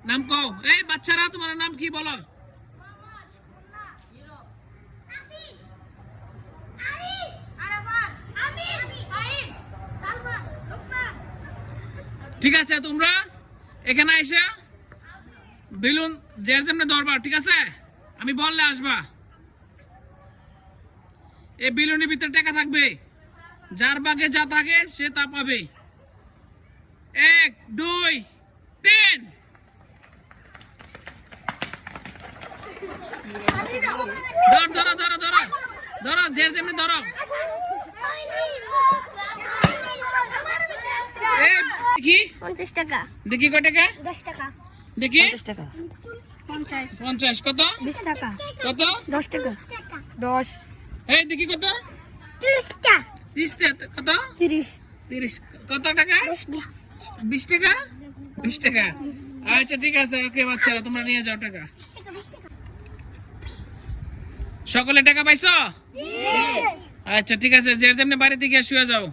নাম কও। এই বাচ্চারা তোমার নাম কি বলো? ঠিক আছে, তোমরা এখানে আইসা বেলুন যে যেমনে ধরবা, ঠিক আছে? আমি বললে আসবা। এই বেলুনের ভিতরে টাকা থাকবে, যার ভাগে যা থাকে সে তা পাবে। 1 2 3। ধর ধরো ধরো ধরো ধরো, যে যেমনি ধরো। দেখি 50 টাকা। দেখি কয় টাকা? 10 টাকা। দেখি 50 টাকা। 50। 50 কত? 20 টাকা। কত? 10 টাকা। 10। এই দেখি কত? 30 টাকা। 30 টাকা। কত? 30। 30 কত টাকা? 20 টাকা। 20 টাকা। আচ্ছা ঠিক আছে, ওকে বাচ্চারা তোমরা নিয়ে যাও টাকা। সকলে টাকা পাইছো? আচ্ছা ঠিক আছে, যে যেমনি বাড়িতে গিয়ে শুয়ে যাও।